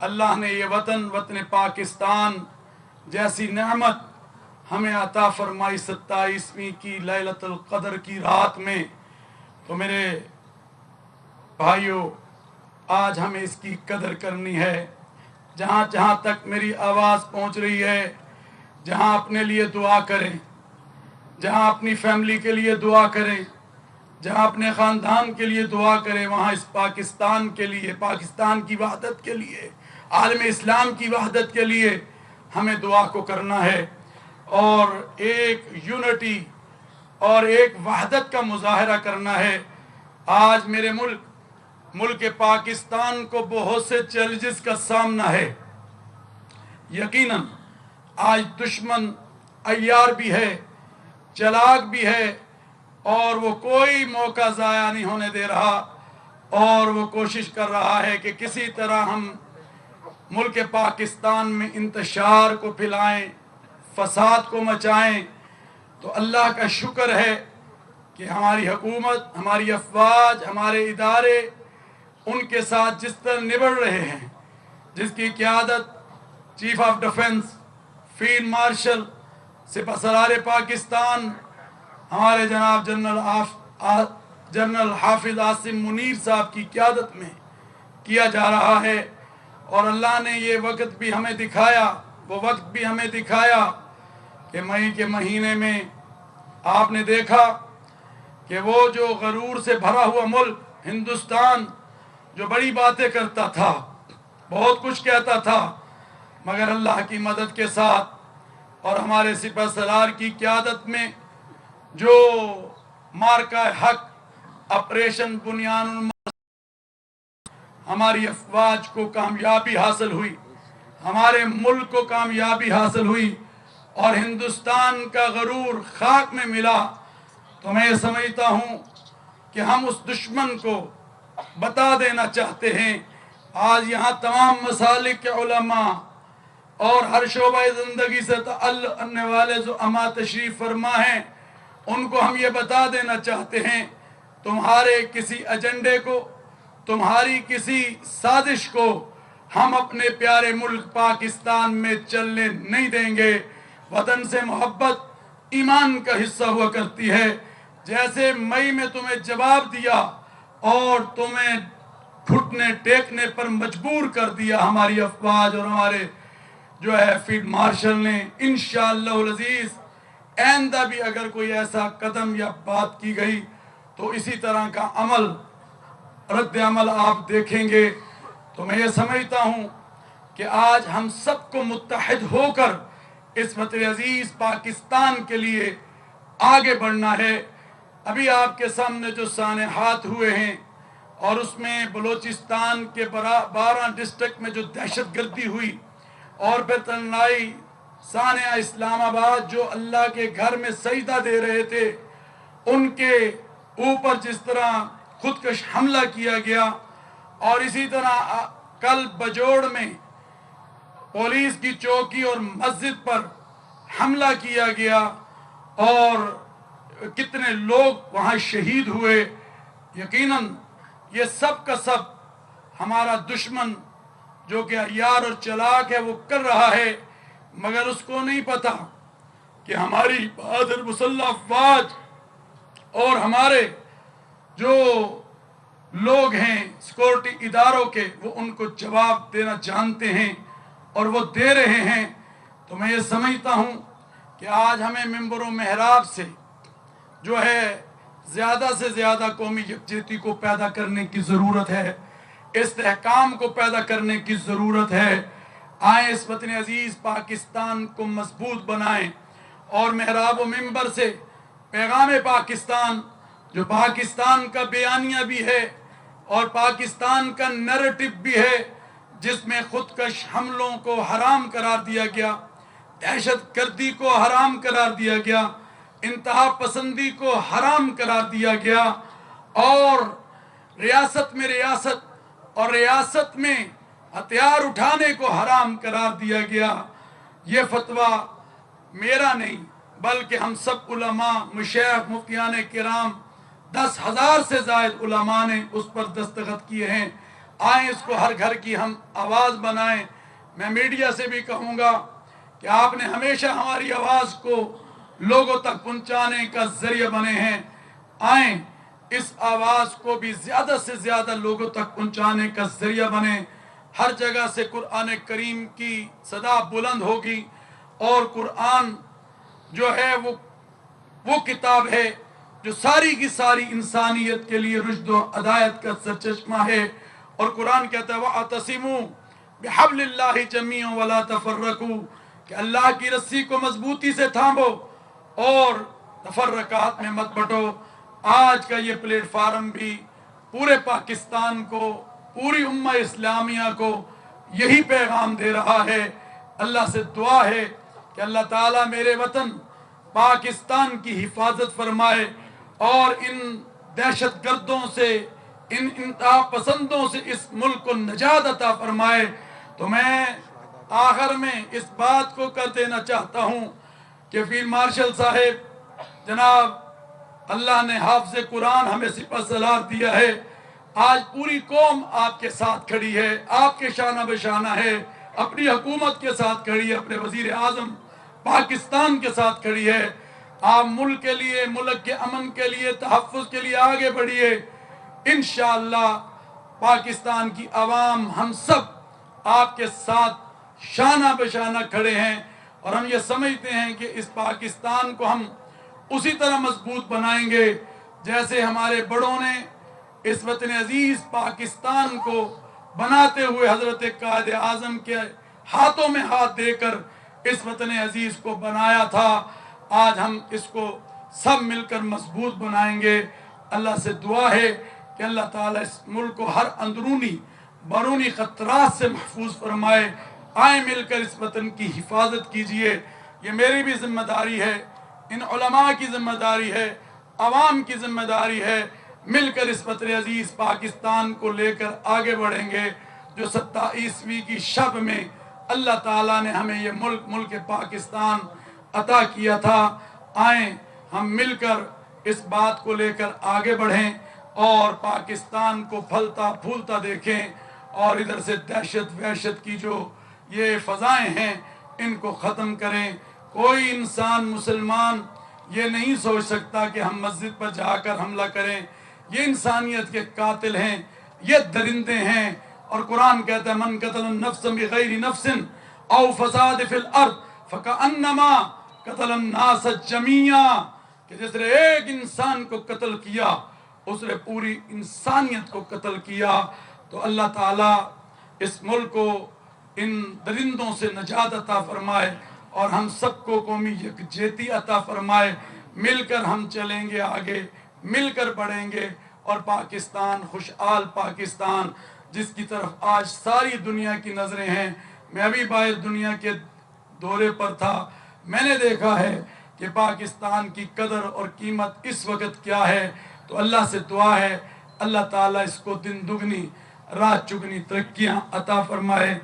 اللہ نے یہ وطن پاکستان جیسی نعمت ہمیں عطا فرمائی 27ویں کی لیلۃ القدر کی رات میں، تو میرے بھائیوں آج ہمیں اس کی قدر کرنی ہے۔ جہاں جہاں تک میری آواز پہنچ رہی ہے، جہاں اپنے لیے دعا کریں، جہاں اپنی فیملی کے لیے دعا کریں، جہاں اپنے خاندان کے لیے دعا کریں، وہاں اس پاکستان کے لیے، پاکستان کی وحدت کے لیے، عالم اسلام کی وحدت کے لیے ہمیں دعا کو کرنا ہے، اور ایک یونٹی اور ایک وحدت کا مظاہرہ کرنا ہے۔ آج میرے ملک پاکستان کو بہت سے چیلنجز کا سامنا ہے۔ یقیناً آج دشمن عیار بھی ہے، چلاک بھی ہے، اور وہ کوئی موقع ضائع نہیں ہونے دے رہا، اور وہ کوشش کر رہا ہے کہ کسی طرح ہم ملک پاکستان میں انتشار کو پھیلائیں، فساد کو مچائیں۔ تو اللہ کا شکر ہے کہ ہماری حکومت، ہماری افواج، ہمارے ادارے ان کے ساتھ جس طرح نبڑ رہے ہیں، جس کی قیادت chief of defence field marshal سپہ سالار پاکستان ہمارے جناب جنرل حافظ عاصم منیر صاحب کی قیادت میں کیا جا رہا ہے، اور اللہ نے یہ وقت بھی ہمیں دکھایا، وہ وقت بھی ہمیں دکھایا کہ مئی کے مہینے میں آپ نے دیکھا کہ وہ جو غرور سے بھرا ہوا ملک ہندوستان جو بڑی باتیں کرتا تھا، بہت کچھ کہتا تھا، مگر اللہ کی مدد کے ساتھ اور ہمارے سپہ سالار کی قیادت میں جو مارکہ حق آپریشن بنیان ہماری افواج کو کامیابی حاصل ہوئی، ہمارے ملک کو کامیابی حاصل ہوئی، اور ہندوستان کا غرور خاک میں ملا، تو میں سمجھتا ہوں کہ ہم اس دشمن کو بتا دینا چاہتے ہیں۔ آج یہاں تمام مسالک کے علماء اور ہر شعبہ زندگی سے تعلق رکھنے والے جو تشریف فرما ہیں، ان کو ہم یہ بتا دینا چاہتے ہیں، تمہارے کسی ایجنڈے کو، تمہاری کسی سازش کو ہم اپنے پیارے ملک پاکستان میں چلنے نہیں دیں گے۔ وطن سے محبت ایمان کا حصہ ہوا کرتی ہے۔ جیسے مئی میں تمہیں جواب دیا اور تمہیں گھٹنے ٹیکنے پر مجبور کر دیا ہماری افواج اور ہمارے جو ہے فیلڈ مارشل نے، انشاءاللہ العزیز آئندہ بھی اگر کوئی ایسا قدم یا بات کی گئی تو اسی طرح کا رد عمل آپ دیکھیں گے۔ تو میں یہ سمجھتا ہوں کہ آج ہم سب کو متحد ہو کر اس وطن عزیز پاکستان کے لیے آگے بڑھنا ہے۔ ابھی آپ کے سامنے جو سانحات ہوئے ہیں، اور اس میں بلوچستان کے 12 ڈسٹرکٹ میں جو دہشت گردی ہوئی، اور پھر تنائی سانحہ اسلام آباد جو اللہ کے گھر میں سجدہ دے رہے تھے، ان کے اوپر جس طرح خودکش حملہ کیا گیا، اور اسی طرح کل بجوڑ میں پولیس کی چوکی اور مسجد پر حملہ کیا گیا، اور کتنے لوگ وہاں شہید ہوئے۔ یقیناً یہ سب کا سب ہمارا دشمن جو کہ عیار اور چلاک ہے وہ کر رہا ہے، مگر اس کو نہیں پتا کہ ہماری بہادر مسلح افواج اور ہمارے جو لوگ ہیں سیکورٹی اداروں کے، وہ ان کو جواب دینا جانتے ہیں، اور وہ دے رہے ہیں۔ تو میں یہ سمجھتا ہوں کہ آج ہمیں منبر و محراب سے جو ہے زیادہ سے زیادہ قومی یکجہتی کو پیدا کرنے کی ضرورت ہے، استحکام کو پیدا کرنے کی ضرورت ہے۔ آئیں اس وطن عزیز پاکستان کو مضبوط بنائیں، اور محراب و منبر سے پیغام پاکستان جو پاکستان کا بیانیہ بھی ہے اور پاکستان کا نیریٹو بھی ہے، جس میں خودکش حملوں کو حرام قرار دیا گیا، دہشت گردی کو حرام قرار دیا گیا، انتہا پسندی کو حرام قرار دیا گیا، اور ریاست میں ریاست میں ہتھیار اٹھانے کو حرام قرار دیا گیا۔ یہ فتویٰ میرا نہیں بلکہ ہم سب علماء، مشائخ، مفتیان کرام، 10,000 سے زائد علماء نے اس پر دستخط کیے ہیں، آئیں اس کو ہر گھر کی ہم آواز بنائیں۔ میں میڈیا سے بھی کہوں گا کہ آپ نے ہمیشہ ہماری آواز کو لوگوں تک پہنچانے کا ذریعہ بنے ہیں، آئیں اس آواز کو بھی زیادہ سے زیادہ لوگوں تک پہنچانے کا ذریعہ بنے۔ ہر جگہ سے قرآن کریم کی صدا بلند ہوگی، اور قرآن جو ہے وہ کتاب ہے جو ساری کی ساری انسانیت کے لیے رشد و ہدایت کا سرچشمہ ہے۔ اور قرآن کہتا ہے وَاعْتَصِمُوا بِحَبْلِ اللَّهِ جَمِيعًا وَلَا تَفَرَّقُوا، کہ اللہ کی رسی کو مضبوطی سے تھامو اور تفرقات میں مت بٹو۔ آج کا یہ پلیٹ فارم بھی پورے پاکستان کو، پوری امہ اسلامیہ کو یہی پیغام دے رہا ہے۔ اللہ سے دعا ہے کہ اللہ تعالیٰ میرے وطن پاکستان کی حفاظت فرمائے، اور ان دہشت گردوں سے، ان انتہا پسندوں سے اس ملک کو نجات عطا فرمائے۔ تو میں آخر میں اس بات کو کر دینا چاہتا ہوں کہ فیلڈ مارشل صاحب جناب، اللہ نے حافظ قرآن ہمیں سپہ سالار دیا ہے، آج پوری قوم آپ کے ساتھ کھڑی ہے، آپ کے شانہ بشانہ ہے، اپنی حکومت کے ساتھ کھڑی ہے، اپنے وزیر اعظم پاکستان کے ساتھ کھڑی ہے۔ آپ ملک کے لیے، ملک کے امن کے لیے، تحفظ کے لیے آگے بڑھیے۔ انشاءاللہ پاکستان کی عوام، ہم سب آپ کے ساتھ شانہ بشانہ کھڑے ہیں، اور ہم یہ سمجھتے ہیں کہ اس پاکستان کو ہم اسی طرح مضبوط بنائیں گے جیسے ہمارے بڑوں نے اس وطن عزیز پاکستان کو بناتے ہوئے حضرت قائد اعظم کے ہاتھوں میں ہاتھ دے کر اس وطن عزیز کو بنایا تھا۔ آج ہم اس کو سب مل کر مضبوط بنائیں گے۔ اللہ سے دعا ہے کہ اللہ تعالیٰ اس ملک کو ہر اندرونی بیرونی خطرات سے محفوظ فرمائے۔ آئیں مل کر اس وطن کی حفاظت کیجئے۔ یہ میری بھی ذمہ داری ہے، ان علماء کی ذمہ داری ہے، عوام کی ذمہ داری ہے۔ مل کر اس وطن عزیز پاکستان کو لے کر آگے بڑھیں گے، جو 27ویں کی شب میں اللہ تعالیٰ نے ہمیں یہ ملک پاکستان عطا کیا تھا۔ آئیں ہم مل کر اس بات کو لے کر آگے بڑھیں اور پاکستان کو پھلتا پھولتا دیکھیں، اور ادھر سے دہشت وحشت کی جو یہ فضائیں ہیں ان کو ختم کریں۔ کوئی انسان مسلمان یہ نہیں سوچ سکتا کہ ہم مسجد پر جا کر حملہ کریں۔ یہ انسانیت کے قاتل ہیں، یہ درندے ہیں، اور قرآن کہتا ہے من قتل النفس بغیر نفس او فساد فی الارض فکأنما قتل الناس جمیعا، کہ جس نے ایک انسان کو قتل کیا اس نے پوری انسانیت کو قتل کیا۔ تو اللہ تعالیٰ اس ملک کو ان درندوں سے نجات عطا فرمائے، اور ہم سب کو قومی یکجہتی عطا فرمائے۔ مل کر ہم چلیں گے آگے، مل کر بڑھیں گے، اور پاکستان، خوشحال پاکستان جس کی طرف آج ساری دنیا کی نظریں ہیں۔ میں ابھی باہر دنیا کے دورے پر تھا، میں نے دیکھا ہے کہ پاکستان کی قدر اور قیمت اس وقت کیا ہے۔ تو اللہ سے دعا ہے اللہ تعالیٰ اس کو دن دگنی رات چگنی ترقیاں عطا فرمائے۔